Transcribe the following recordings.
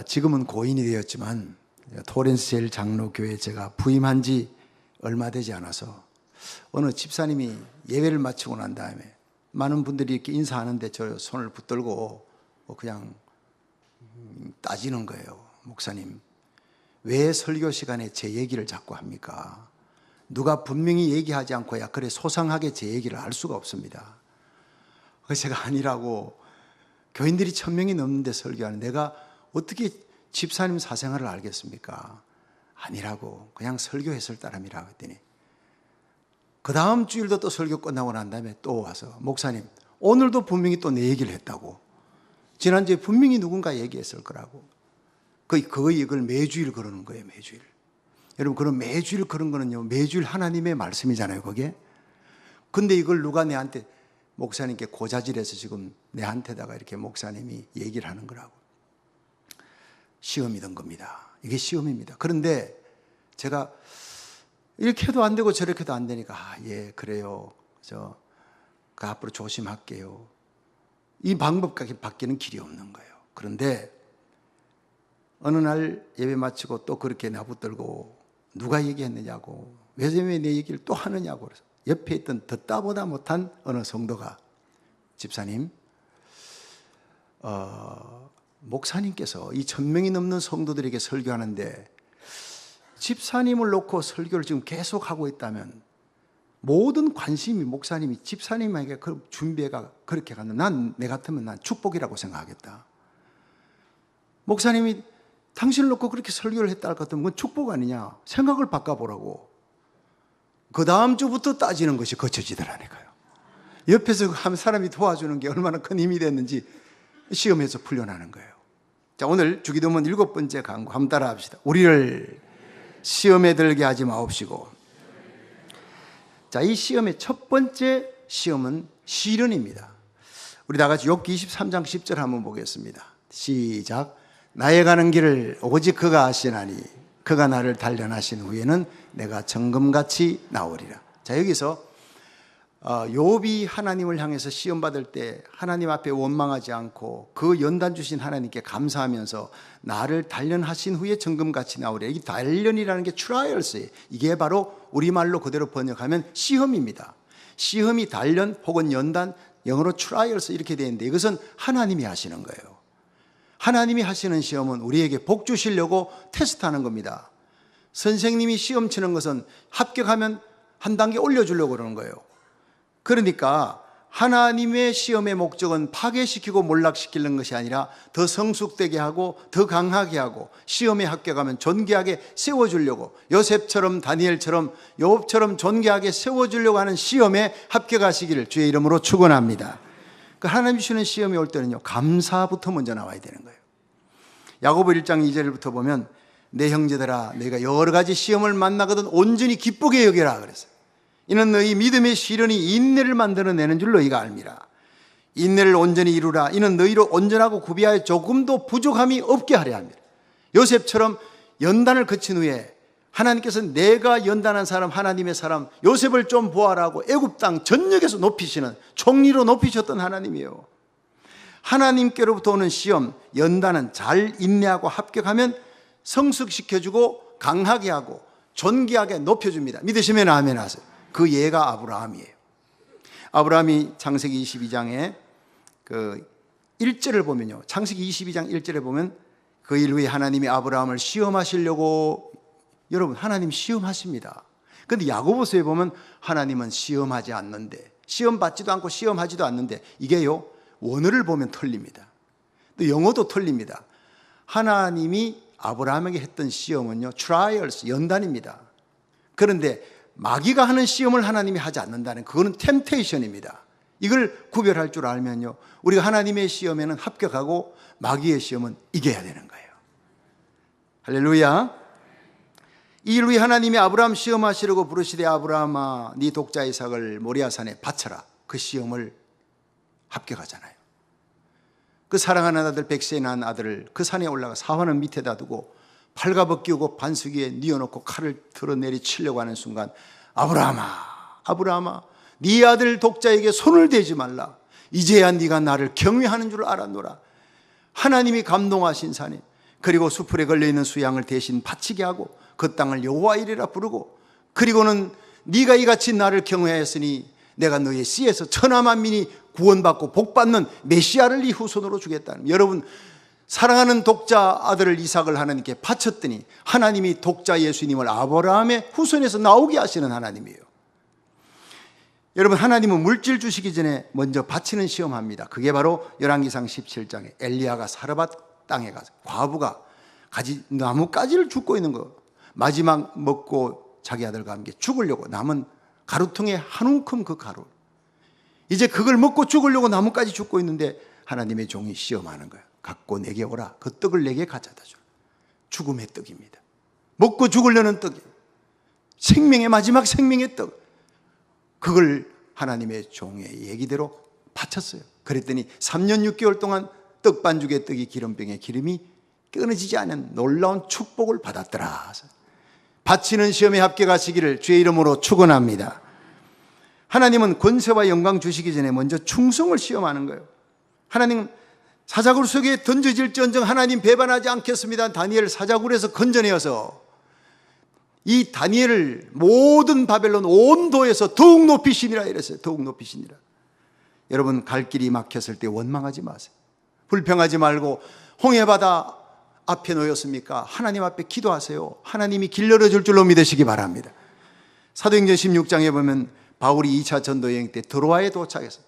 지금은 고인이 되었지만 토렌스 제일 장로교회 제가 부임한 지 얼마 되지 않아서 어느 집사님이 예배를 마치고 난 다음에 많은 분들이 이렇게 인사하는데 저 손을 붙들고 그냥 따지는 거예요. 목사님, 왜 설교 시간에 제 얘기를 자꾸 합니까? 누가 분명히 얘기하지 않고야 그래 소상하게 제 얘기를 할 수가 없습니다. 그래서 제가 아니라고, 교인들이 1000명이 넘는데 설교하는 내가 어떻게 집사님 사생활을 알겠습니까? 아니라고, 그냥 설교했을 따름이라고 했더니 그 다음 주일도 또 설교 끝나고 난 다음에 또 와서 목사님, 오늘도 분명히 또 내 얘기를 했다고. 지난주에 분명히 누군가 얘기했을 거라고. 거의 이걸 매주일 그러는 거예요. 매주일. 여러분, 그런 매주일 그런 거는요, 매주일 하나님의 말씀이잖아요, 그게. 근데 이걸 누가 내한테, 목사님께 고자질해서 지금 내한테다가 이렇게 목사님이 얘기를 하는 거라고. 시험이던 겁니다. 이게 시험입니다. 그런데 제가 이렇게 해도 안 되고 저렇게 해도 안 되니까, 예, 그래요. 그 앞으로 조심할게요. 이 방법까지 바뀌는 길이 없는 거예요. 그런데 어느 날 예배 마치고 또 그렇게 나붙들고 누가 얘기했느냐고, 왜 내 얘기를 또 하느냐고. 그래서 옆에 있던 듣다보다 못한 어느 성도가, 집사님, 목사님께서 이 1000명이 넘는 성도들에게 설교하는데 집사님을 놓고 설교를 지금 계속하고 있다면 모든 관심이 목사님이 집사님에게 그 준비가 그렇게 가는, 내 같으면 난 축복이라고 생각하겠다. 목사님이 당신을 놓고 그렇게 설교를 했다 할 것 같으면 그건 축복 아니냐, 생각을 바꿔보라고. 그 다음 주부터 따지는 것이 거쳐지더라니까요. 옆에서 한 사람이 도와주는 게 얼마나 큰 힘이 됐는지 시험에서 풀려나는 거예요. 자, 오늘 주기도문 7번째 강구 한번 따라 합시다. 우리를 시험에 들게 하지 마옵시고. 자, 이 시험의 첫 번째 시험은 시련입니다. 우리 다 같이 욥기 23장 10절 한번 보겠습니다. 시작. 나의 가는 길을 오직 그가 아시나니 그가 나를 단련하신 후에는 내가 정금같이 나오리라. 자, 여기서 욥이 하나님을 향해서 시험 받을 때 하나님 앞에 원망하지 않고 그 연단 주신 하나님께 감사하면서 나를 단련하신 후에 정금같이 나오리라. 이 단련이라는 게 트라이얼스예요. 이게 바로 우리말로 그대로 번역하면 시험입니다. 시험이 단련 혹은 연단, 영어로 트라이얼스 이렇게 되어 있는데 이것은 하나님이 하시는 거예요. 하나님이 하시는 시험은 우리에게 복 주시려고 테스트하는 겁니다. 선생님이 시험 치는 것은 합격하면 한 단계 올려주려고 그러는 거예요. 그러니까 하나님의 시험의 목적은 파괴시키고 몰락시키는 것이 아니라 더 성숙되게 하고 더 강하게 하고 시험에 합격하면 존귀하게 세워주려고, 요셉처럼 다니엘처럼 욥처럼 존귀하게 세워주려고 하는 시험에 합격하시기를 주의 이름으로 축원합니다. 하나님 주시는 시험이 올 때는요, 감사부터 먼저 나와야 되는 거예요. 야고보 1장 2절부터 보면 내 형제들아, 너희가 여러 가지 시험을 만나거든 온전히 기쁘게 여겨라 그랬어요. 이는 너희 믿음의 시련이 인내를 만들어내는 줄 너희가 알미라. 인내를 온전히 이루라. 이는 너희로 온전하고 구비하여 조금도 부족함이 없게 하려 합니다. 요셉처럼 연단을 거친 후에 하나님께서 내가 연단한 사람, 하나님의 사람 요셉을 좀 보아라고 애굽 땅 전역에서 높이시는, 총리로 높이셨던 하나님이에요. 하나님께로부터 오는 시험, 연단은 잘 인내하고 합격하면 성숙시켜주고 강하게 하고 존귀하게 높여줍니다. 믿으시면 아멘 하세요. 그 예가 아브라함이에요. 아브라함이 창세기 22장에 그 1절을 보면요, 창세기 22장 1절에 보면 그 일 후에 하나님이 아브라함을 시험하시려고, 여러분 하나님 시험하십니다. 그런데 야고보서에 보면 하나님은 시험하지 않는데, 시험 받지도 않고 시험하지도 않는데, 이게요 원어를 보면 틀립니다. 또 영어도 틀립니다. 하나님이 아브라함에게 했던 시험은요 trials, 연단입니다. 그런데 마귀가 하는 시험을 하나님이 하지 않는다는, 그거는 템테이션입니다. 이걸 구별할 줄 알면요 우리가 하나님의 시험에는 합격하고 마귀의 시험은 이겨야 되는 거예요. 할렐루야. 이 일 후에 하나님이 아브라함 시험하시려고 부르시되 아브라함아 네 독자 이삭을 모리아산에 바쳐라. 그 시험을 합격하잖아요. 그 사랑하는 아들 백세에 낳은 아들을 그 산에 올라가 사환은 밑에다 두고 팔가벗기우고 반석 위에 뉘어놓고 칼을 들어내리 치려고 하는 순간 아브라함아, 아브라함아, 네 아들 독자에게 손을 대지 말라. 이제야 네가 나를 경외하는 줄 알았노라. 하나님이 감동하신 산에, 그리고 수풀에 걸려있는 수양을 대신 바치게 하고 그 땅을 여호와 이리라 부르고, 그리고는 네가 이같이 나를 경외하였으니 내가 너의 씨에서 천하 만민이 구원받고 복받는 메시아를 네 후손으로 주겠다는. 여러분, 사랑하는 독자 아들을 이삭을 하나님께 바쳤더니 하나님이 독자 예수님을 아브라함의 후손에서 나오게 하시는 하나님이에요. 여러분, 하나님은 물질 주시기 전에 먼저 바치는 시험합니다. 그게 바로 열왕기상 17장에 엘리야가 사르밧 땅에 가서 과부가 나뭇가지를 줍고 있는 거, 마지막 먹고 자기 아들과 함께 죽으려고 남은 가루통에 한 움큼 그 가루, 이제 그걸 먹고 죽으려고 나뭇가지 줍고 있는데 하나님의 종이 시험하는 거예요. 갖고 내게 오라. 그 떡을 내게 가져다 줘. 죽음의 떡입니다. 먹고 죽으려는 떡이, 생명의 마지막 생명의 떡. 그걸 하나님의 종의 얘기대로 바쳤어요. 그랬더니 3년 6개월 동안 떡반죽의 떡이 기름병의 기름이 끊어지지 않은 놀라운 축복을 받았더라. 바치는 시험에 합격하시기를 주의 이름으로 축원합니다. 하나님은 권세와 영광 주시기 전에 먼저 충성을 시험하는 거예요. 하나님은 사자굴 속에 던져질지언정 하나님 배반하지 않겠습니다. 다니엘 사자굴에서 건져내어서 이 다니엘을 모든 바벨론 온 도에서 더욱 높이시니라 이랬어요. 더욱 높이시니라. 여러분, 갈 길이 막혔을 때 원망하지 마세요. 불평하지 말고, 홍해바다 앞에 놓였습니까? 하나님 앞에 기도하세요. 하나님이 길 열어줄 줄로 믿으시기 바랍니다. 사도행전 16장에 보면 바울이 2차 전도여행 때 드로아에 도착해서,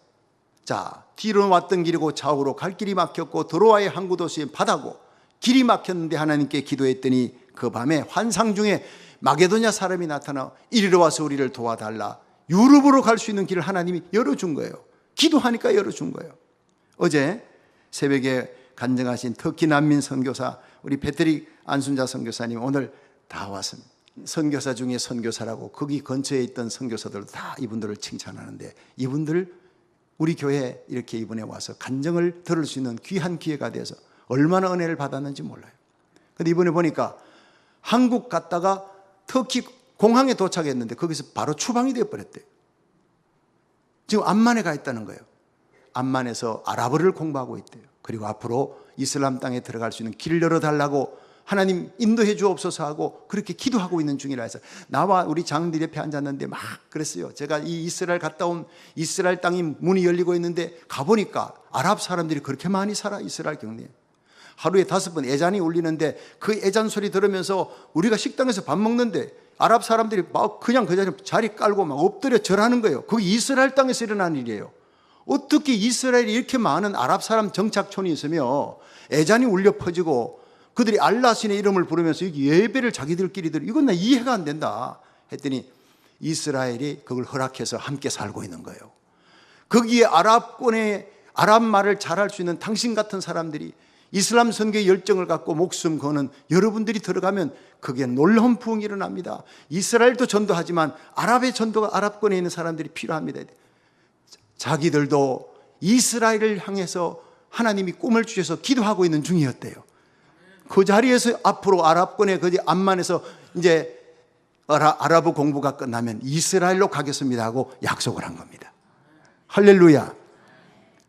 자, 뒤로 왔던 길이고 좌우로 갈 길이 막혔고 드로아의 항구 도시에 바다고 길이 막혔는데 하나님께 기도했더니 그 밤에 환상 중에 마게도냐 사람이 나타나 이리로 와서 우리를 도와달라. 유럽으로 갈 수 있는 길을 하나님이 열어준 거예요. 기도하니까 열어준 거예요. 어제 새벽에 간증하신 터키 난민 선교사 우리 패트릭 안순자 선교사님 오늘 다 왔습니다. 선교사 중에 선교사라고 거기 근처에 있던 선교사들도 다 이분들을 칭찬하는데, 이분들 우리 교회에 이렇게 이번에 와서 간증을 들을 수 있는 귀한 기회가 돼서 얼마나 은혜를 받았는지 몰라요. 근데 이번에 보니까 한국 갔다가 터키 공항에 도착했는데 거기서 바로 추방이 되어버렸대요. 지금 암만에 가 있다는 거예요. 암만에서 아랍어를 공부하고 있대요. 그리고 앞으로 이슬람 땅에 들어갈 수 있는 길을 열어달라고 하나님 인도해 주옵소서 하고 그렇게 기도하고 있는 중이라 해서 나와 우리 장로들 옆에 앉았는데 막 그랬어요. 제가 이 이스라엘 갔다 온 이스라엘 땅이 문이 열리고 있는데 가보니까 아랍 사람들이 그렇게 많이 살아. 이스라엘 경내에 하루에 5번 애잔이 울리는데 그 애잔 소리 들으면서 우리가 식당에서 밥 먹는데 아랍 사람들이 막 그냥 그 자리 깔고 막 엎드려 절하는 거예요. 그게 이스라엘 땅에서 일어난 일이에요. 어떻게 이스라엘에 이렇게 많은 아랍 사람 정착촌이 있으며 애잔이 울려 퍼지고 그들이 알라신의 이름을 부르면서 예배를 자기들끼리 드려. 이건 나 이해가 안 된다 했더니 이스라엘이 그걸 허락해서 함께 살고 있는 거예요. 거기에 아랍권의 아랍 말을 잘할 수 있는 당신 같은 사람들이 이슬람 선교의 열정을 갖고 목숨 거는 여러분들이 들어가면 그게 놀라운 부흥이 일어납니다. 이스라엘도 전도하지만 아랍의 전도가 아랍권에 있는 사람들이 필요합니다. 자기들도 이스라엘을 향해서 하나님이 꿈을 주셔서 기도하고 있는 중이었대요. 그 자리에서 앞으로 아랍권의 그 암만에서 이제 아랍어 공부가 끝나면 이스라엘로 가겠습니다 하고 약속을 한 겁니다. 할렐루야.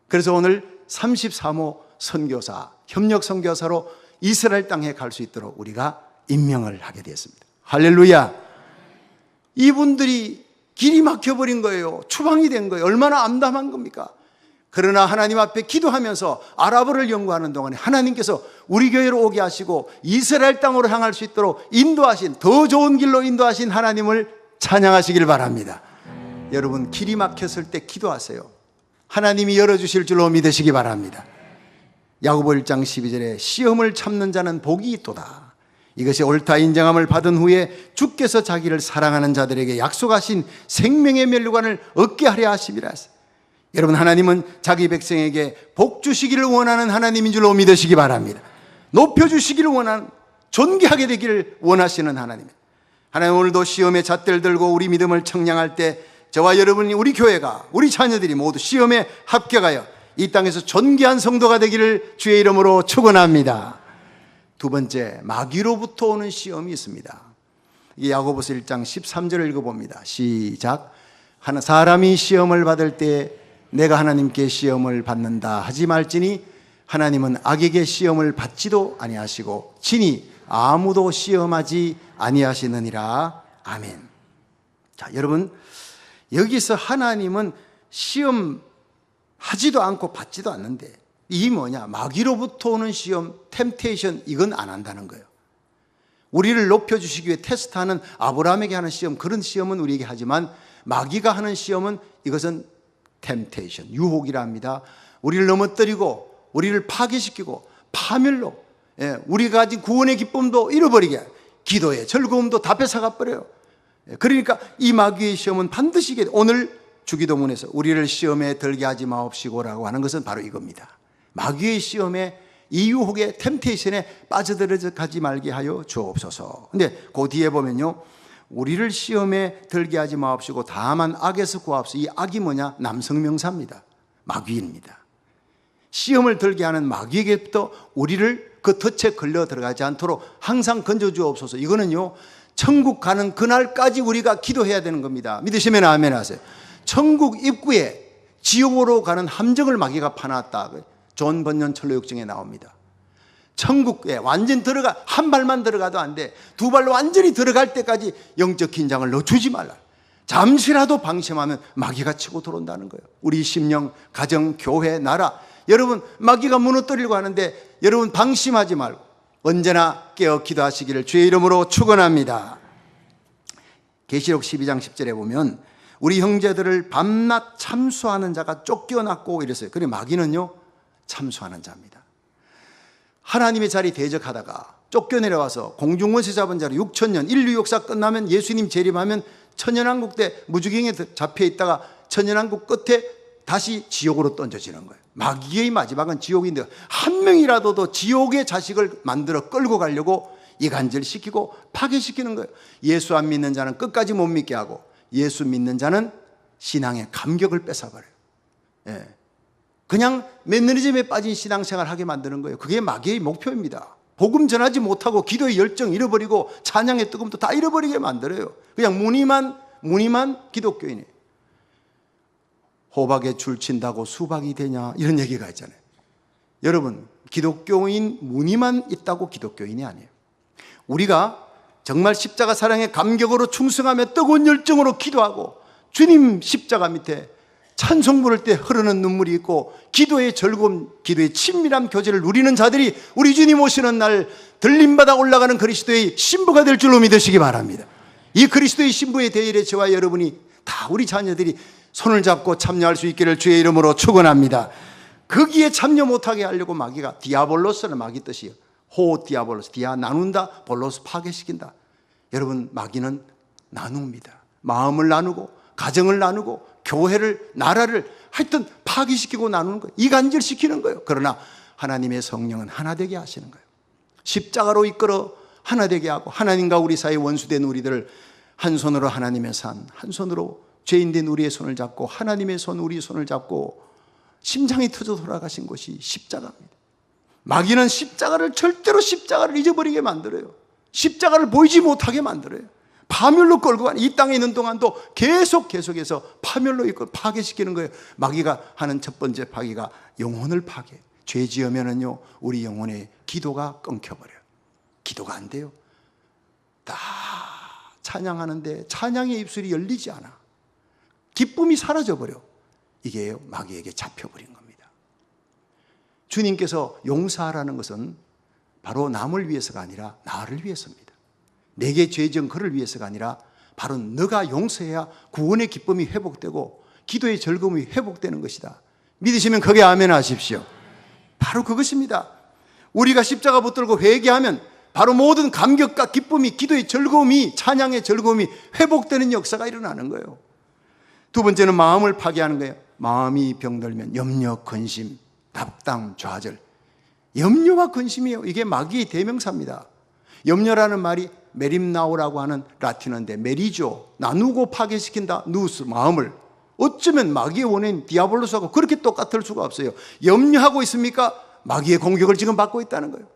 그래서 오늘 33호 선교사, 협력 선교사로 이스라엘 땅에 갈 수 있도록 우리가 임명을 하게 되었습니다. 할렐루야. 이분들이 길이 막혀버린 거예요. 추방이 된 거예요. 얼마나 암담한 겁니까? 그러나 하나님 앞에 기도하면서 아랍어를 연구하는 동안에 하나님께서 우리 교회로 오게 하시고 이스라엘 땅으로 향할 수 있도록 인도하신, 더 좋은 길로 인도하신 하나님을 찬양하시길 바랍니다. 여러분, 길이 막혔을 때 기도하세요. 하나님이 열어주실 줄로 믿으시기 바랍니다. 야고보 1장 12절에 시험을 참는 자는 복이 있도다. 이것이 옳다 인정함을 받은 후에 주께서 자기를 사랑하는 자들에게 약속하신 생명의 면류관을 얻게 하려 하심이라 했어요. 여러분, 하나님은 자기 백성에게 복 주시기를 원하는 하나님인 줄로 믿으시기 바랍니다. 높여주시기를 원하는, 존귀하게 되기를 원하시는 하나님. 하나님, 오늘도 시험의 잣대를 들고 우리 믿음을 청량할 때 저와 여러분이, 우리 교회가, 우리 자녀들이 모두 시험에 합격하여 이 땅에서 존귀한 성도가 되기를 주의 이름으로 축원합니다. 두 번째, 마귀로부터 오는 시험이 있습니다. 이 야고보서 1장 13절을 읽어봅니다. 시작. 사람이 시험을 받을 때 내가 하나님께 시험을 받는다 하지 말지니 하나님은 악에게 시험을 받지도 아니하시고 친히 아무도 시험하지 아니하시느니라. 아멘. 자, 여러분, 여기서 하나님은 시험하지도 않고 받지도 않는데 이 뭐냐? 마귀로부터 오는 시험, 템테이션, 이건 안 한다는 거예요. 우리를 높여주시기 위해 테스트하는 아브라함에게 하는 시험, 그런 시험은 우리에게 하지만 마귀가 하는 시험은 이것은 템테이션, 유혹이라 합니다. 우리를 넘어뜨리고 우리를 파괴시키고 파멸로, 우리가 가진 구원의 기쁨도 잃어버리게, 기도의 즐거움도 다 뺏어가버려요. 그러니까 이 마귀의 시험은 반드시 오늘 주기도문에서 우리를 시험에 들게 하지 마옵시고라고 하는 것은 바로 이겁니다. 마귀의 시험에, 이 유혹의 템테이션에 빠져들어가지 말게 하여 주옵소서. 근데 그 뒤에 보면요, 우리를 시험에 들게 하지 마옵시고 다만 악에서 구하옵소서. 이 악이 뭐냐? 남성명사입니다. 마귀입니다. 시험을 들게 하는 마귀에게부터 우리를 그 덫에 걸려 들어가지 않도록 항상 건져주옵소서. 이거는요, 천국 가는 그날까지 우리가 기도해야 되는 겁니다. 믿으시면 아멘 하세요. 천국 입구에 지옥으로 가는 함정을 마귀가 파놨다. 존 번연 철로역정에 나옵니다. 천국에 완전 한 발만 들어가도 안 돼. 두 발로 완전히 들어갈 때까지 영적 긴장을 넣어주지 말라. 잠시라도 방심하면 마귀가 치고 들어온다는 거예요. 우리 심령, 가정, 교회, 나라, 여러분 마귀가 무너뜨리려고 하는데 여러분 방심하지 말고 언제나 깨어 기도하시기를 주의 이름으로 축원합니다. 계시록 12장 10절에 보면 우리 형제들을 밤낮 참수하는 자가 쫓겨났고 이랬어요. 그래, 마귀는요 참수하는 자입니다. 하나님의 자리 대적하다가 쫓겨내려와서 공중원세 잡은 자로 6천년, 인류 역사 끝나면 예수님 재림하면 천연왕국 때 무주경에 잡혀있다가 천연왕국 끝에 다시 지옥으로 던져지는 거예요. 마귀의 마지막은 지옥인데 한 명이라도 더 지옥의 자식을 만들어 끌고 가려고 이간질시키고 파괴시키는 거예요. 예수 안 믿는 자는 끝까지 못 믿게 하고 예수 믿는 자는 신앙의 감격을 뺏어버려요. 그냥 매너리즘에 빠진 신앙생활 하게 만드는 거예요. 그게 마귀의 목표입니다. 복음 전하지 못하고 기도의 열정 잃어버리고 찬양의 뜨거움도 다 잃어버리게 만들어요. 그냥 무늬만 기독교인이에요. 호박에 줄 친다고 수박이 되냐, 이런 얘기가 있잖아요. 여러분, 기독교인 무늬만 있다고 기독교인이 아니에요. 우리가 정말 십자가 사랑의 감격으로 충성하며 뜨거운 열정으로 기도하고 주님 십자가 밑에 찬송 부를 때 흐르는 눈물이 있고 기도의 즐거움, 기도의 친밀한 교제를 누리는 자들이 우리 주님 오시는 날 들림받아 올라가는 그리스도의 신부가 될 줄로 믿으시기 바랍니다. 이 그리스도의 신부의 대일에 저와 여러분이 다 우리 자녀들이 손을 잡고 참여할 수 있기를 주의 이름으로 축원합니다. 거기에 참여 못하게 하려고 마귀가, 디아볼로스는 마귀 뜻이에요. 호 디아볼로스, 디아 나눈다, 볼로스 파괴시킨다. 여러분, 마귀는 나눕니다. 마음을 나누고 가정을 나누고 교회를, 나라를 하여튼 파괴시키고 나누는 거예요. 이간질시키는 거예요. 그러나 하나님의 성령은 하나 되게 하시는 거예요. 십자가로 이끌어 하나 되게 하고 하나님과 우리 사이에 원수된 우리들을 한 손으로 하나님의 산, 한 손으로 죄인된 우리의 손을 잡고 하나님의 손, 우리 손을 잡고 심장이 터져 돌아가신 것이 십자가입니다. 마귀는 절대로 십자가를 잊어버리게 만들어요. 십자가를 보이지 못하게 만들어요. 파멸로 끌고 가는, 이 땅에 있는 동안도 계속해서 파멸로 이끌고 파괴시키는 거예요. 마귀가 하는 첫 번째 파괴가 영혼을 파괴. 죄 지으면은요, 우리 영혼의 기도가 끊겨버려요. 기도가 안 돼요. 다 찬양하는데 찬양의 입술이 열리지 않아. 기쁨이 사라져버려. 이게 마귀에게 잡혀버린 겁니다. 주님께서 용서하라는 것은 바로 남을 위해서가 아니라 나를 위해서입니다. 내게 죄 지은 그를 위해서가 아니라 바로 너가 용서해야 구원의 기쁨이 회복되고 기도의 즐거움이 회복되는 것이다. 믿으시면 거기에 아멘 하십시오. 바로 그것입니다. 우리가 십자가 붙들고 회개하면 바로 모든 감격과 기쁨이, 기도의 즐거움이, 찬양의 즐거움이 회복되는 역사가 일어나는 거예요. 두 번째는 마음을 파괴하는 거예요. 마음이 병들면 염려, 근심, 낙담, 좌절. 염려와 근심이에요. 이게 마귀의 대명사입니다. 염려라는 말이 메림나오라고 하는 라틴어인데, 메리죠, 나누고 파괴시킨다, 누스, 마음을. 어쩌면 마귀의 원인 디아볼로스하고 그렇게 똑같을 수가 없어요. 염려하고 있습니까? 마귀의 공격을 지금 받고 있다는 거예요.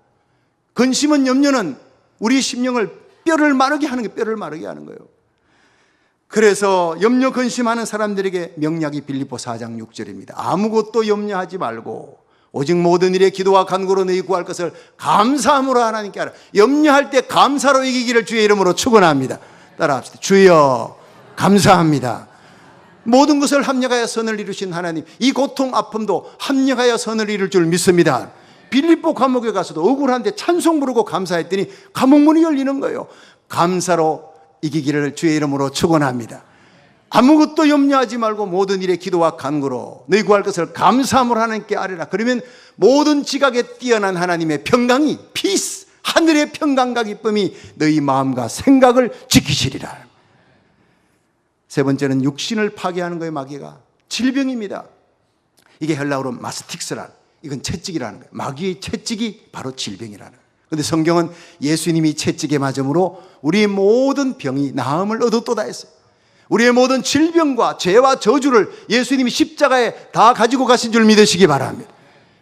근심은, 염려는 우리 심령을 뼈를 마르게 하는 거예요. 뼈를 마르게 하는 거예요. 그래서 염려 근심하는 사람들에게 명약이 빌립보 4장 6절입니다. 아무것도 염려하지 말고 오직 모든 일에 기도와 간구로 너희 구할 것을 감사함으로 하나님께 하라. 염려할 때 감사로 이기기를 주의 이름으로 축원합니다. 따라합시다. 주여 감사합니다. 모든 것을 합력하여 선을 이루신 하나님, 이 고통 아픔도 합력하여 선을 이룰 줄 믿습니다. 빌립보 감옥에 가서도 억울한데 찬송 부르고 감사했더니 감옥 문이 열리는 거예요. 감사로 이기기를 주의 이름으로 축원합니다. 아무것도 염려하지 말고 모든 일에 기도와 간구로 너희 구할 것을 감사함으로 하나님께 아뢰라. 그러면 모든 지각에 뛰어난 하나님의 평강이, 피스, 하늘의 평강과 기쁨이 너희 마음과 생각을 지키시리라. 세 번째는 육신을 파괴하는 거예요. 마귀가 질병입니다. 이게 헬라어로 마스틱스란, 이건 채찍이라는 거예요. 마귀의 채찍이 바로 질병이라는 거예요. 그런데 성경은 예수님이 채찍에 맞음으로 우리의 모든 병이 나음을 얻었도다 했어요. 우리의 모든 질병과 죄와 저주를 예수님이 십자가에 다 가지고 가신 줄 믿으시기 바랍니다.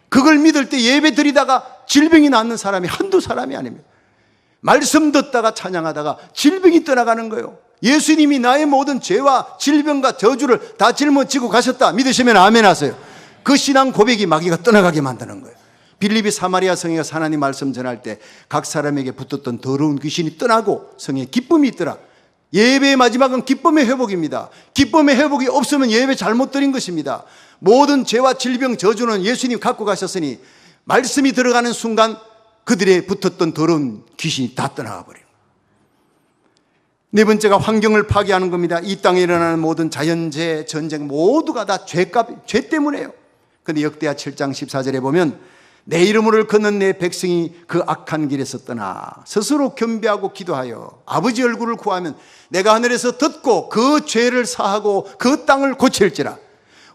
그걸 믿을 때 예배 드리다가 질병이 낫는 사람이 한두 사람이 아닙니다. 말씀 듣다가 찬양하다가 질병이 떠나가는 거예요. 예수님이 나의 모든 죄와 질병과 저주를 다 짊어지고 가셨다 믿으시면 아멘 하세요. 그 신앙 고백이 마귀가 떠나가게 만드는 거예요. 빌립이 사마리아 성에 가서 하나님 말씀 전할 때 각 사람에게 붙었던 더러운 귀신이 떠나고 성에 기쁨이 있더라. 예배의 마지막은 기쁨의 회복입니다. 기쁨의 회복이 없으면 예배 잘못 드린 것입니다. 모든 죄와 질병 저주는 예수님 갖고 가셨으니 말씀이 들어가는 순간 그들의 붙었던 더러운 귀신이 다 떠나가 버려요. 네 번째가 환경을 파괴하는 겁니다. 이 땅에 일어나는 모든 자연재해, 전쟁 모두가 다 죄 때문에요. 그런데 역대하 7장 14절에 보면 내 이름으로 걷는 내 백성이 그 악한 길에서 떠나 스스로 겸비하고 기도하여 아버지 얼굴을 구하면 내가 하늘에서 듣고 그 죄를 사하고 그 땅을 고칠지라.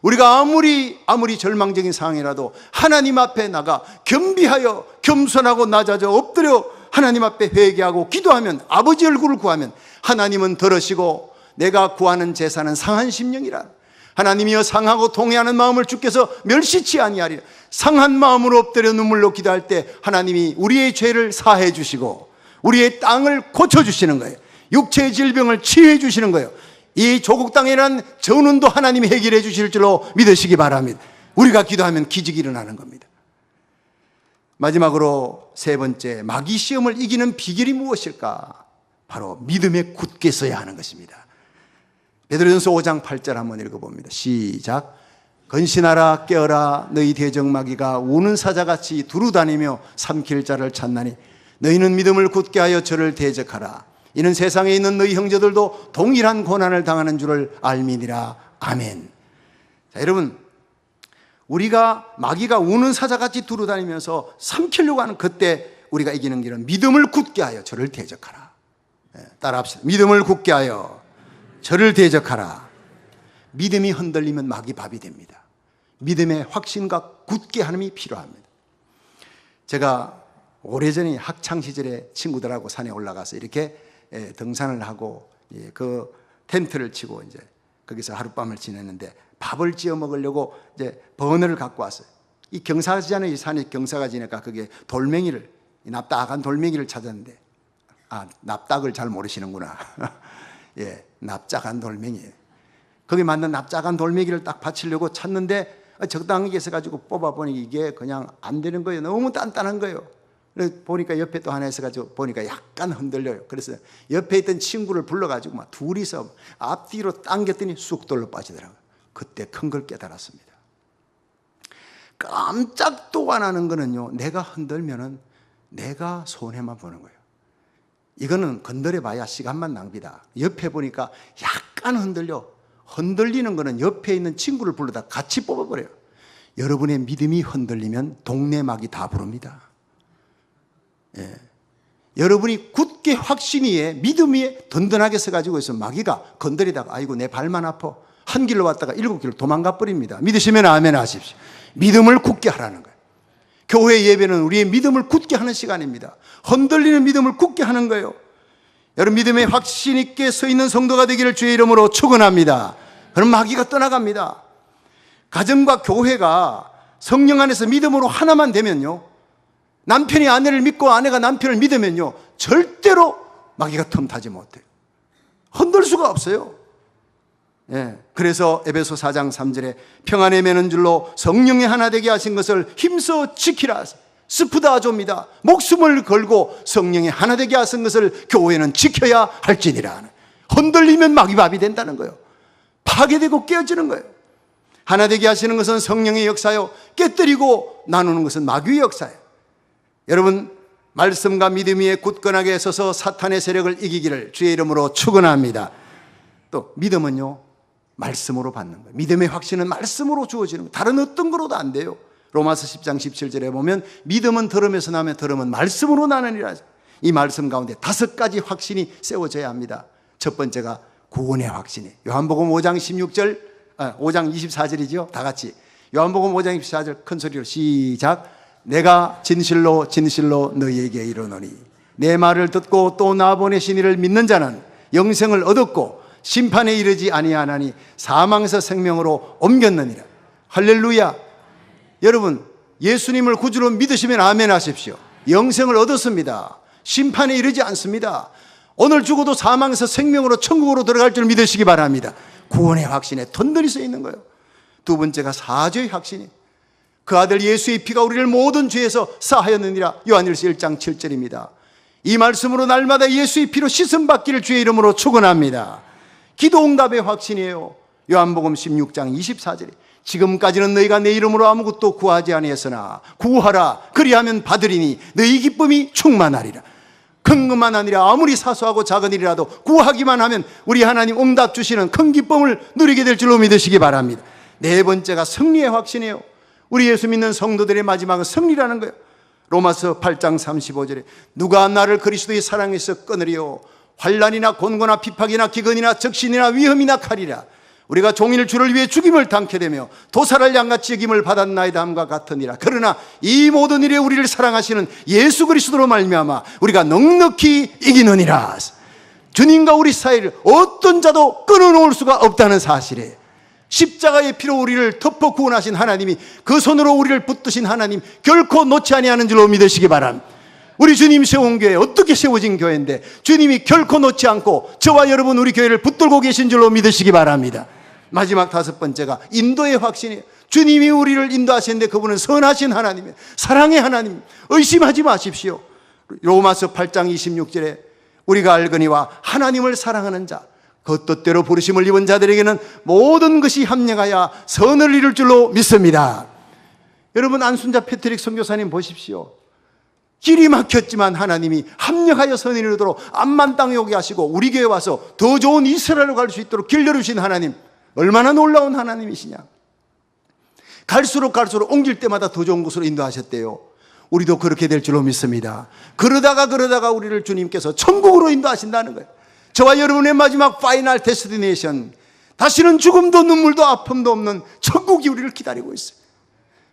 우리가 아무리 절망적인 상황이라도 하나님 앞에 나가 겸비하여 겸손하고 낮아져 엎드려 하나님 앞에 회개하고 기도하면, 아버지 얼굴을 구하면 하나님은 들으시고 내가 구하는 제사는 상한 심령이라. 하나님이여 상하고 통회하는 마음을 주께서 멸시치 아니하리라. 상한 마음으로 엎드려 눈물로 기도할 때 하나님이 우리의 죄를 사해 주시고 우리의 땅을 고쳐주시는 거예요. 육체의 질병을 치유해 주시는 거예요. 이 조국 땅에 일어난 전운도 하나님이 해결해 주실 줄로 믿으시기 바랍니다. 우리가 기도하면 기적이 일어나는 겁니다. 마지막으로 세 번째, 마귀 시험을 이기는 비결이 무엇일까? 바로 믿음에 굳게 서야 하는 것입니다. 베드로전서 5장 8절 한번 읽어봅니다. 시작. 건신하라 깨어라 너희 대적마귀가 우는 사자같이 두루다니며 삼킬 자를 찾나니 너희는 믿음을 굳게 하여 저를 대적하라. 이는 세상에 있는 너희 형제들도 동일한 고난을 당하는 줄을 알미니라. 아멘. 자, 여러분, 우리가 마귀가 우는 사자같이 두루다니면서 삼키려고 하는 그때 우리가 이기는 길은 믿음을 굳게 하여 저를 대적하라. 따라합시다. 믿음을 굳게 하여 저를 대적하라. 믿음이 흔들리면 마귀 밥이 됩니다. 믿음의 확신과 굳게 하심이 필요합니다. 제가 오래전에 학창시절에 친구들하고 산에 올라가서 이렇게 등산을 하고 그 텐트를 치고 이제 거기서 하룻밤을 지냈는데 밥을 지어 먹으려고 이제 버너를 갖고 왔어요. 이 경사지잖아요. 이 산에 경사가 지니까 그게 돌멩이를, 납작한 돌멩이를 찾았는데, 납작을 잘 모르시는구나. 예, 납작한 돌멩이. 거기 맞는 납작한 돌멩이를 딱 받치려고 찾는데 적당하게 있어가지고 뽑아보니 이게 그냥 안 되는 거예요. 너무 단단한 거예요. 그래서 보니까 옆에 또 하나 있어가지고 보니까 약간 흔들려요. 그래서 옆에 있던 친구를 불러가지고 막 둘이서 앞뒤로 당겼더니 쑥 돌로 빠지더라고요. 그때 큰 걸 깨달았습니다. 깜짝도 안 하는 거는요, 내가 흔들면은 내가 손해만 보는 거예요. 이거는 건드려봐야 시간만 낭비다. 옆에 보니까 약간 흔들리는 거는 옆에 있는 친구를 불러다 같이 뽑아버려요. 여러분의 믿음이 흔들리면 동네 마귀 다 부릅니다. 예. 여러분이 굳게 확신이에 믿음이 든든하게 서가지고 있으면 마귀가 건드리다가 아이고 내 발만 아파 한 길로 왔다가 7길로 도망가 버립니다. 믿으시면 아멘 하십시오. 믿음을 굳게 하라는 거예요. 교회 예배는 우리의 믿음을 굳게 하는 시간입니다. 흔들리는 믿음을 굳게 하는 거예요. 여러분 믿음에 확신 있게 서 있는 성도가 되기를 주의 이름으로 축원합니다. 그럼 마귀가 떠나갑니다. 가정과 교회가 성령 안에서 믿음으로 하나만 되면요, 남편이 아내를 믿고 아내가 남편을 믿으면요, 절대로 마귀가 틈타지 못해요. 흔들 수가 없어요. 그래서 에베소 4장 3절에 평안에 매는 줄로 성령의 하나 되게 하신 것을 힘써 지키라. 스프다 줍니다. 목숨을 걸고 성령의 하나 되게 하신 것을 교회는 지켜야 할지니라. 흔들리면 마귀밥이 된다는 거예요. 파괴되고 깨어지는 거예요. 하나 되게 하시는 것은 성령의 역사요, 깨뜨리고 나누는 것은 마귀의 역사예요. 여러분, 말씀과 믿음 위에 굳건하게 서서 사탄의 세력을 이기기를 주의 이름으로 축원합니다. 또 믿음은요, 말씀으로 받는 거예요. 믿음의 확신은 말씀으로 주어지는 거예요. 다른 어떤 거로도 안 돼요. 로마서 10장 17절에 보면 믿음은 들음에서 나며 들음은 말씀으로 나느니라. 이 말씀 가운데 5가지 확신이 세워져야 합니다. 첫 번째가 구원의 확신이에요. 요한복음 5장 16절, 5장 24절이죠. 다 같이 요한복음 5장 24절 큰 소리로 시작. 내가 진실로 진실로 너희에게 이르노니 내 말을 듣고 또 나 보내신 이를 믿는 자는 영생을 얻었고 심판에 이르지 아니하나니 사망에서 생명으로 옮겼느니라. 할렐루야. 여러분, 예수님을 구주로 믿으시면 아멘 하십시오. 영생을 얻었습니다. 심판에 이르지 않습니다. 오늘 죽어도 사망에서 생명으로 천국으로 들어갈 줄 믿으시기 바랍니다. 구원의 확신에 든든히 써 있는 거예요. 두 번째가 사죄의 확신이, 그 아들 예수의 피가 우리를 모든 죄에서 사하였느니라. 요한일서 1장 7절입니다. 이 말씀으로 날마다 예수의 피로 씻음 받기를 주의 이름으로 축원합니다. 기도응답의 확신이에요. 요한복음 16장 24절에 지금까지는 너희가 내 이름으로 아무것도 구하지 아니했으나 구하라 그리하면 받으리니 너희 기쁨이 충만하리라. 큰 것만 아니라 아무리 사소하고 작은 일이라도 구하기만 하면 우리 하나님 응답 주시는 큰 기쁨을 누리게 될 줄로 믿으시기 바랍니다. 네 번째가 승리의 확신이에요. 우리 예수 믿는 성도들의 마지막은 승리라는 거예요. 로마서 8장 35절에 누가 나를 그리스도의 사랑에서 끊으리요 환난이나 곤고나 비박이나 기근이나 적신이나 위험이나 칼이라. 우리가 종일 주를 위해 죽임을 당케 되며 도살할 양같이 여김을 받았나이다 함과 같으니라. 그러나 이 모든 일에 우리를 사랑하시는 예수 그리스도로 말미암아 우리가 넉넉히 이기느니라. 주님과 우리 사이를 어떤 자도 끊어놓을 수가 없다는 사실이에요. 십자가의 피로 우리를 덮어 구원하신 하나님이, 그 손으로 우리를 붙드신 하나님 결코 놓지 아니하는 줄로 믿으시기 바랍니다. 우리 주님 세운 교회, 어떻게 세워진 교회인데 주님이 결코 놓지 않고 저와 여러분 우리 교회를 붙들고 계신 줄로 믿으시기 바랍니다. 마지막 다섯 번째가 인도의 확신이에요. 주님이 우리를 인도하시는데 그분은 선하신 하나님이에요. 사랑의 하나님, 의심하지 마십시오. 로마서 8장 26절에 우리가 알거니와 하나님을 사랑하는 자, 그 뜻대로 부르심을 입은 자들에게는 모든 것이 합력하여 선을 이룰 줄로 믿습니다. 여러분, 안순자 패트릭 선교사님 보십시오. 길이 막혔지만 하나님이 합력하여 선을 이루도록 암만 땅에 오게 하시고 우리 교회에 와서 더 좋은 이스라엘로 갈 수 있도록 길 열어주신 하나님, 얼마나 놀라운 하나님이시냐. 갈수록 옮길 때마다 더 좋은 곳으로 인도하셨대요. 우리도 그렇게 될 줄로 믿습니다. 그러다가 우리를 주님께서 천국으로 인도하신다는 거예요. 저와 여러분의 마지막 파이널 데스티네이션, 다시는 죽음도 눈물도 아픔도 없는 천국이 우리를 기다리고 있어요.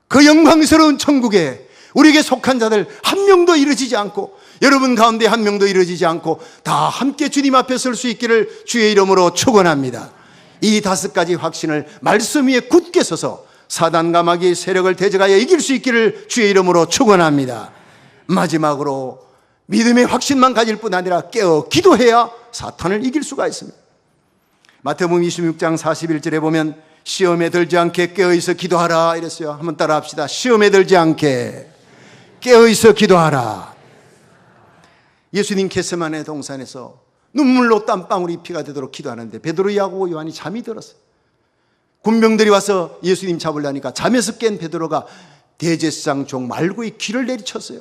그 영광스러운 천국에 우리에게 속한 자들 한 명도 이르지지 않고, 여러분 가운데 한 명도 이르지지 않고 다 함께 주님 앞에 설 수 있기를 주의 이름으로 축원합니다. 이 다섯 가지 확신을 말씀 위에 굳게 서서 사단과 마귀의 세력을 대적하여 이길 수 있기를 주의 이름으로 축원합니다. 마지막으로 믿음의 확신만 가질 뿐 아니라 깨어 기도해야 사탄을 이길 수가 있습니다. 마태복음 26장 41절에 보면 시험에 들지 않게 깨어있어 기도하라 이랬어요. 한번 따라 합시다. 시험에 들지 않게 깨어있어 기도하라. 예수님 겟세마네 동산에서 눈물로 땀방울이 피가 되도록 기도하는데 베드로, 야고보, 요한이 잠이 들었어요. 군병들이 와서 예수님 잡으려니까 잠에서 깬 베드로가 대제사장 종 말고의 귀를 내리쳤어요.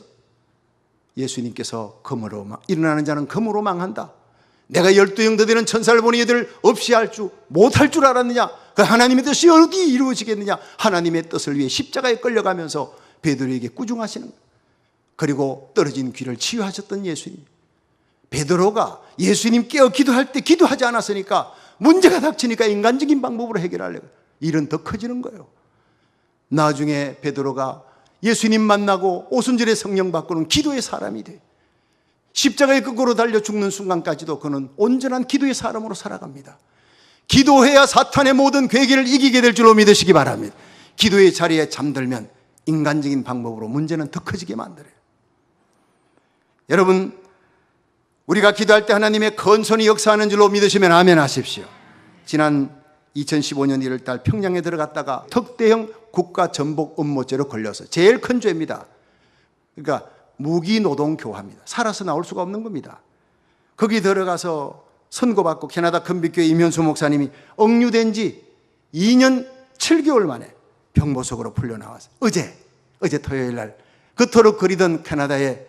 예수님께서 금으로 일어나는 자는 금으로 망한다. 내가 12형도 되는 천사를 보니 이들 없이 할 줄 못할 줄 알았느냐? 그 하나님의 뜻이 어디 이루어지겠느냐? 하나님의 뜻을 위해 십자가에 끌려가면서 베드로에게 꾸중하시는 거예요. 그리고 떨어진 귀를 치유하셨던 예수님, 베드로가 예수님 깨어 기도할 때 기도하지 않았으니까 문제가 닥치니까 인간적인 방법으로 해결하려고, 일은 더 커지는 거예요. 나중에 베드로가 예수님 만나고 오순절에 성령 받고는 기도의 사람이 돼. 십자가의 거꾸로 달려 죽는 순간까지도 그는 온전한 기도의 사람으로 살아갑니다. 기도해야 사탄의 모든 괴계를 이기게 될 줄로 믿으시기 바랍니다. 기도의 자리에 잠들면 인간적인 방법으로 문제는 더 커지게 만들어요. 여러분, 우리가 기도할 때 하나님의 건손이 역사하는 줄로 믿으시면 아멘 하십시오. 지난 2015년 1월달 평양에 들어갔다가 특대형 국가전복 음모죄로 걸려서 제일 큰 죄입니다. 그러니까 무기노동교화입니다. 살아서 나올 수가 없는 겁니다. 거기 들어가서 선고받고 캐나다 큰빛교회 이면수 목사님이 억류된 지 2년 7개월 만에 병보석으로 풀려나와서 어제 토요일 날 그토록 그리던 캐나다의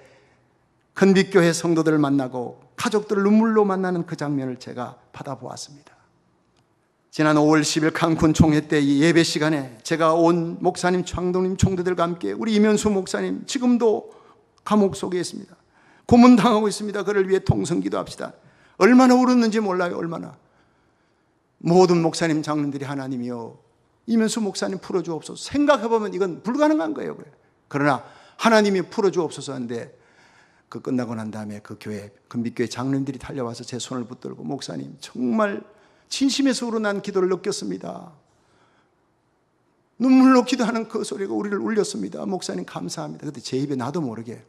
큰빛교회 성도들을 만나고 가족들을 눈물로 만나는 그 장면을 제가 받아보았습니다. 지난 5월 10일 칸쿤 총회 때 이 예배 시간에 제가 온 목사님, 장로님, 총대들과 함께 우리 이면수 목사님 지금도 감옥 속에 있습니다. 고문당하고 있습니다. 그를 위해 통성기도 합시다. 얼마나 울었는지 몰라요. 얼마나. 모든 목사님, 장로들이 하나님이여 이면수 목사님 풀어주옵소서. 생각해보면 이건 불가능한 거예요. 그러나 하나님이 풀어주옵소서 하는데 그 끝나고 난 다음에 그 교회, 금빛교회 장로님들이 달려와서 제 손을 붙들고 목사님 정말 진심에서 우러난 기도를 느꼈습니다. 눈물로 기도하는 그 소리가 우리를 울렸습니다. 목사님 감사합니다. 그때 제 입에 나도 모르게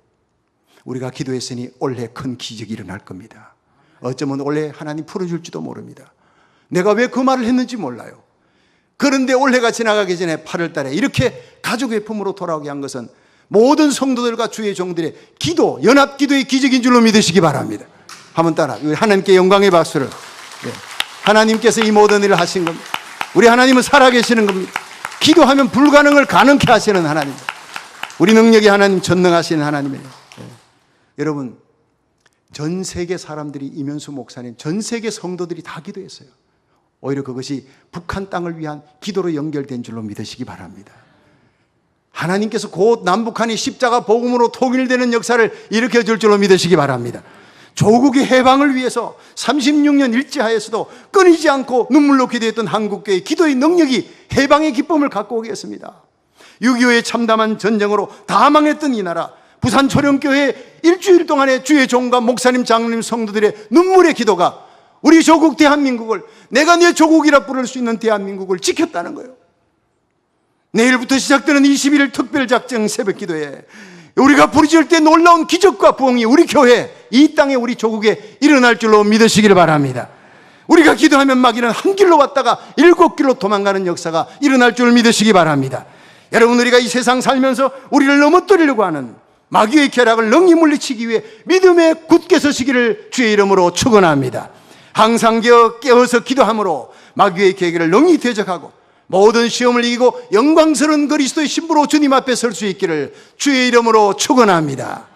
우리가 기도했으니 올해 큰 기적이 일어날 겁니다. 어쩌면 올해 하나님 풀어줄지도 모릅니다. 내가 왜 그 말을 했는지 몰라요. 그런데 올해가 지나가기 전에 8월 달에 이렇게 가족의 품으로 돌아오게 한 것은 모든 성도들과 주의 종들의 기도, 연합기도의 기적인 줄로 믿으시기 바랍니다. 한번 따라 하나님께 영광의 박수를. 하나님께서 이 모든 일을 하신 겁니다. 우리 하나님은 살아계시는 겁니다. 기도하면 불가능을 가능케 하시는 하나님. 우리 능력이 하나님 전능하시는 하나님이에요. 여러분, 전 세계 사람들이 이면수 목사님, 전 세계 성도들이 다 기도했어요. 오히려 그것이 북한 땅을 위한 기도로 연결된 줄로 믿으시기 바랍니다. 하나님께서 곧 남북한이 십자가 복음으로 통일되는 역사를 일으켜 줄 줄로 믿으시기 바랍니다. 조국의 해방을 위해서 36년 일제하에서도 끊이지 않고 눈물로 기도했던 한국교회의 기도의 능력이 해방의 기쁨을 갖고 오겠습니다. 6.25의 참담한 전쟁으로 다 망했던 이 나라, 부산 초령교회 일주일 동안의 주의 종과 목사님, 장로님, 성도들의 눈물의 기도가 우리 조국 대한민국을, 내가 내 조국이라 부를 수 있는 대한민국을 지켰다는 거예요. 내일부터 시작되는 21일 특별작정 새벽기도에 우리가 부르짖을 때 놀라운 기적과 부흥이 우리 교회, 이 땅에 우리 조국에 일어날 줄로 믿으시기를 바랍니다. 우리가 기도하면 마귀는 한 길로 왔다가 7길로 도망가는 역사가 일어날 줄 믿으시기 바랍니다. 여러분, 우리가 이 세상 살면서 우리를 넘어뜨리려고 하는 마귀의 쾌락을 능히 물리치기 위해 믿음에 굳게 서시기를 주의 이름으로 축원합니다. 항상 깨어서 기도함으로 마귀의 계획을 능히 대적하고 모든 시험을 이기고 영광스러운 그리스도의 신부로 주님 앞에 설 수 있기를 주의 이름으로 축원합니다.